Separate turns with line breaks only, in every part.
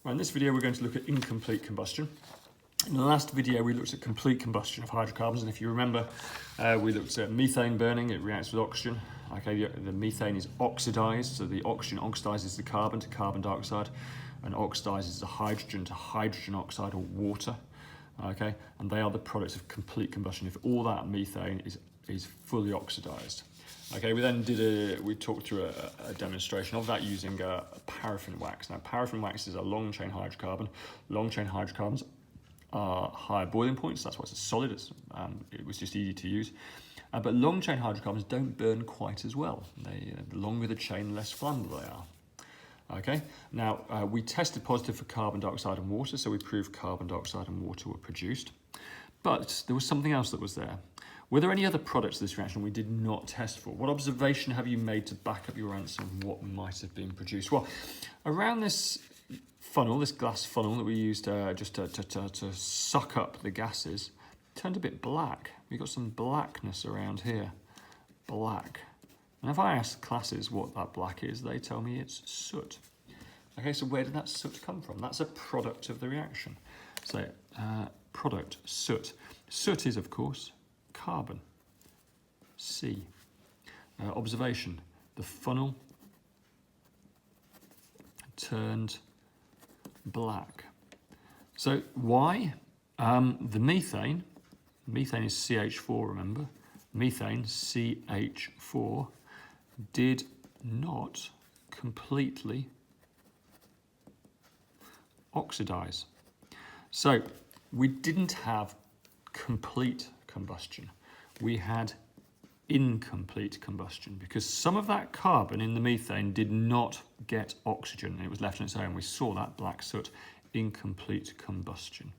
In this video, we're going to look at incomplete combustion. In the last video, we looked at complete combustion of hydrocarbons, and if you remember, we looked at methane burning. It reacts with oxygen. Okay, the methane is oxidized, so the oxygen oxidizes the carbon to carbon dioxide, and oxidizes the hydrogen to hydrogen oxide or water. Okay, and they are the products of complete combustion if all that methane is fully oxidized. Okay, we talked through a demonstration of that using a paraffin wax. Now, paraffin wax is a long-chain hydrocarbon. Long-chain hydrocarbons are higher boiling points. That's why it's a solid. It was just easy to use. But long-chain hydrocarbons don't burn quite as well. The longer the chain, the less flammable they are. Okay, now we tested positive for carbon dioxide and water, so we proved carbon dioxide and water were produced. But there was something else that was there. Were there any other products of this reaction we did not test for? What observation have you made to back up your answer and what might have been produced? Well, around this funnel, this glass funnel that we used just to suck up the gases, turned a bit black. We've got some blackness around here. Black. And if I ask classes what that black is, they tell me it's soot. Okay, so where did that soot come from? That's a product of the reaction. So, product, soot. Soot is, of course, carbon. C. Observation. The funnel turned black. So why? The methane is CH4, remember? Methane, CH4, did not completely oxidize. So we didn't have complete combustion. We had incomplete combustion because some of that carbon in the methane did not get oxygen and it was left on its own. We saw that black soot, incomplete combustion.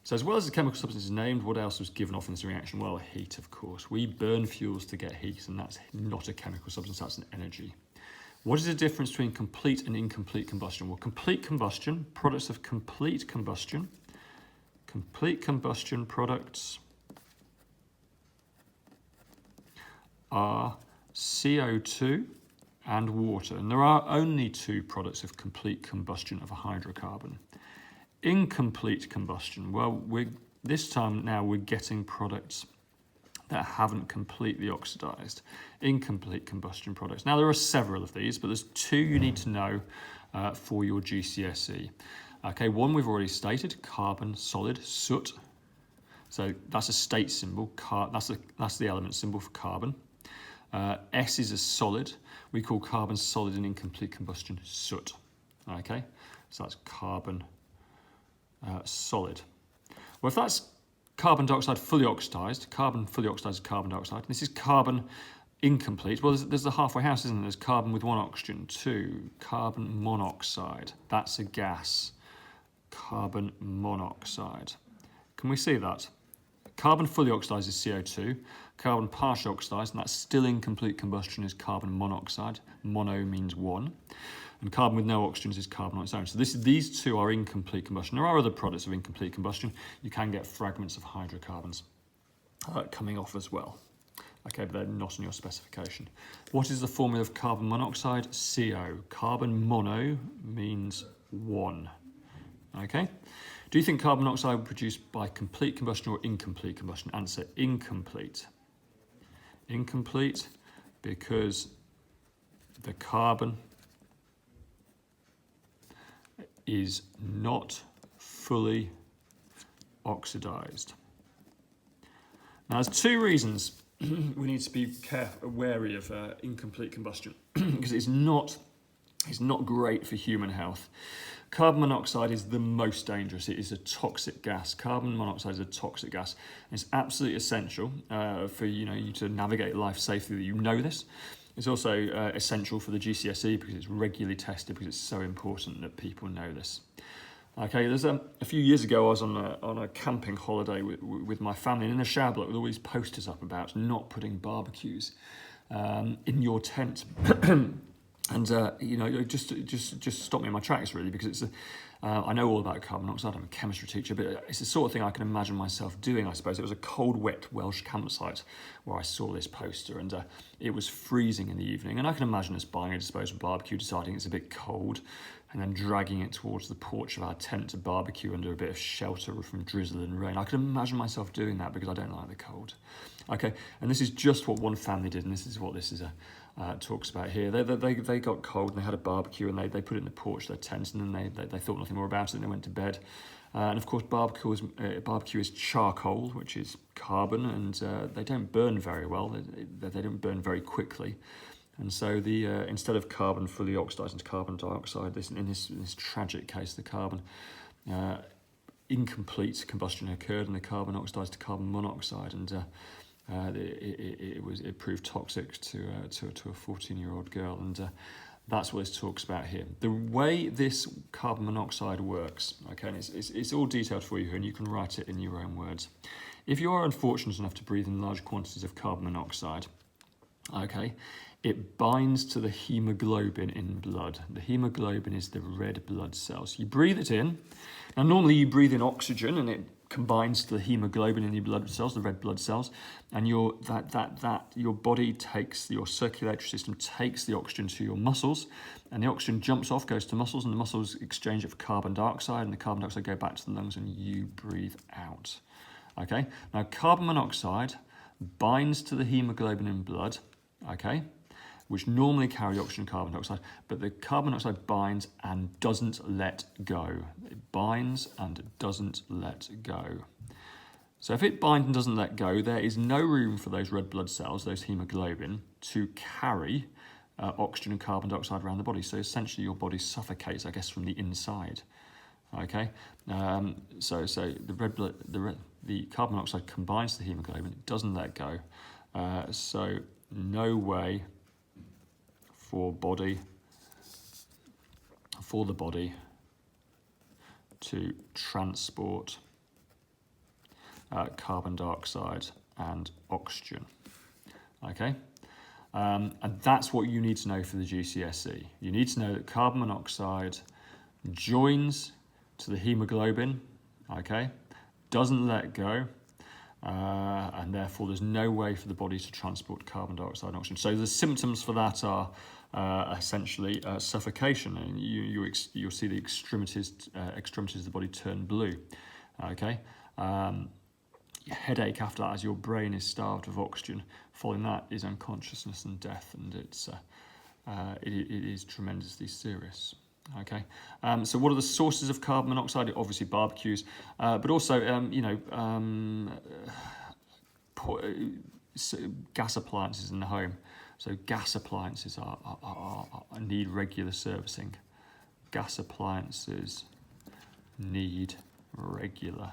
So as well as the chemical substances named, what else was given off in this reaction? Well, heat, of course. We burn fuels to get heat, and that's not a chemical substance, that's an energy. What is the difference between complete and incomplete combustion? Well, complete combustion, products of complete combustion products are CO2 and water. And there are only two products of complete combustion of a hydrocarbon. Incomplete combustion, well, this time now we're getting products that haven't completely oxidized. Incomplete combustion products. Now, there are several of these, but there's two you need to know for your GCSE. Okay, one we've already stated, carbon solid, soot. So that's a state symbol. That's the element symbol for carbon. S is a solid. We call carbon solid in incomplete combustion soot. Okay, so that's carbon solid. Well, if that's carbon dioxide fully oxidized, carbon fully oxidized carbon dioxide, this is carbon incomplete. Well, there's the halfway house, isn't there? There's carbon with one oxygen, two, carbon monoxide. That's a gas. Carbon monoxide. Can we see that? Carbon fully oxidized is CO2. Carbon partially oxidized, and that's still incomplete combustion, is carbon monoxide. Mono means one. And carbon with no oxygens is carbon on its own. So these two are incomplete combustion. There are other products of incomplete combustion. You can get fragments of hydrocarbons coming off as well. Okay, but they're not in your specification. What is the formula of carbon monoxide? CO. Carbon mono means one. Okay. Do you think carbon monoxide was produced by complete combustion or incomplete combustion? Answer, incomplete. Incomplete because the carbon is not fully oxidized. Now, there's two reasons we need to be wary of incomplete combustion because it's not great for human health. Carbon monoxide is the most dangerous. It is a toxic gas. Carbon monoxide is a toxic gas. It's absolutely essential for you to navigate life safely, that you know this. It's also essential for the GCSE because it's regularly tested, because it's so important that people know this. Okay, there's a few years ago I was on a camping holiday with my family, and in the shower block with all these posters up about not putting barbecues in your tent. And just stop me in my tracks really, because I know all about carbon monoxide. I'm a chemistry teacher, but it's the sort of thing I can imagine myself doing. I suppose it was a cold, wet Welsh campsite where I saw this poster, and it was freezing in the evening. And I can imagine us buying a disposable barbecue, deciding it's a bit cold, and then dragging it towards the porch of our tent to barbecue under a bit of shelter from drizzle and rain. I can imagine myself doing that because I don't like the cold. Okay, and this is just what one family did, and this is what this is talks about here. They got cold and they had a barbecue, and they put it in the porch of their tent, and then they thought nothing more about it, and they went to bed. And of course, barbecue is charcoal, which is carbon, and they don't burn very well. They don't burn very quickly. And so instead of carbon fully oxidized into carbon dioxide, in this tragic case, the carbon incomplete combustion occurred, and the carbon oxidized to carbon monoxide, and it proved toxic to a 14-year-old girl, and that's what this talks about here. The way this carbon monoxide works, okay, and it's all detailed for you here, and you can write it in your own words. If you are unfortunate enough to breathe in large quantities of carbon monoxide, okay, it binds to the hemoglobin in blood. The hemoglobin is the red blood cells. You breathe it in. Now, normally you breathe in oxygen, and it combines to the hemoglobin in your blood cells, the red blood cells, and your body takes, your circulatory system takes the oxygen to your muscles, and the oxygen jumps off, goes to muscles, and the muscles exchange it for carbon dioxide, and the carbon dioxide go back to the lungs, and you breathe out. Okay. Now, carbon monoxide binds to the hemoglobin in blood. Okay, which normally carry oxygen and carbon dioxide, but the carbon dioxide binds and doesn't let go. It binds and doesn't let go. So if it binds and doesn't let go, there is no room for those red blood cells, those hemoglobin, to carry oxygen and carbon dioxide around the body. So essentially your body suffocates, I guess, from the inside. Okay, so the carbon monoxide combines to the hemoglobin, it doesn't let go. So no way for the body to transport carbon dioxide and oxygen. Okay, and that's what you need to know for the GCSE. You need to know that carbon monoxide joins to the hemoglobin, okay, doesn't let go, and therefore there's no way for the body to transport carbon dioxide and oxygen. So the symptoms for that are essentially suffocation, and you'll see the extremities of the body turn blue. Okay, headache after that, as your brain is starved of oxygen. Following that is unconsciousness and death, and it is tremendously serious. Okay, so what are the sources of carbon monoxide? Obviously barbecues, but also gas appliances in the home. So gas appliances need regular servicing. Gas appliances need regular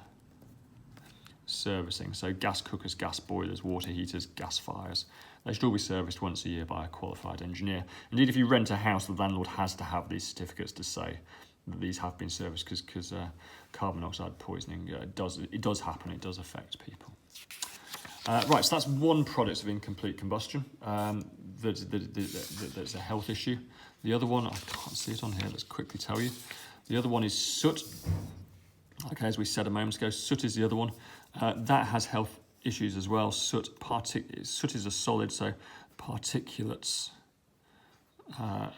servicing. So gas cookers, gas boilers, water heaters, gas fires, they should all be serviced once a year by a qualified engineer. Indeed, if you rent a house, the landlord has to have these certificates to say that these have been serviced, because carbon monoxide poisoning does happen. It does affect people. Right, so that's one product of incomplete combustion. That's a health issue. The other one, I can't see it on here, let's quickly tell you. The other one is soot. Okay, as we said a moment ago, soot is the other one. That has health issues as well. Soot is a solid, so particulates are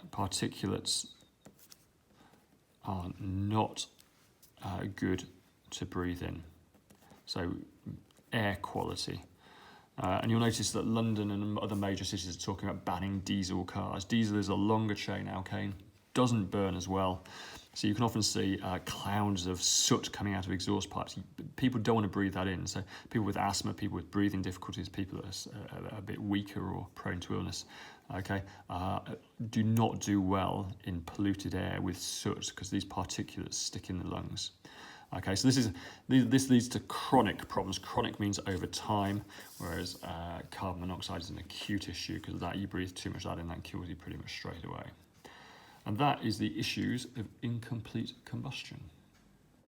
not good to breathe in. So air quality. And you'll notice that London and other major cities are talking about banning diesel cars. Diesel is a longer chain alkane, doesn't burn as well. So you can often see clouds of soot coming out of exhaust pipes. People don't want to breathe that in. So people with asthma, people with breathing difficulties, people that are a bit weaker or prone to illness, okay, do not do well in polluted air with soot, because these particulates stick in the lungs. Okay, so this leads to chronic problems. Chronic means over time, whereas carbon monoxide is an acute issue, because that you breathe too much of that in, that kills you pretty much straight away. And that is the issues of incomplete combustion.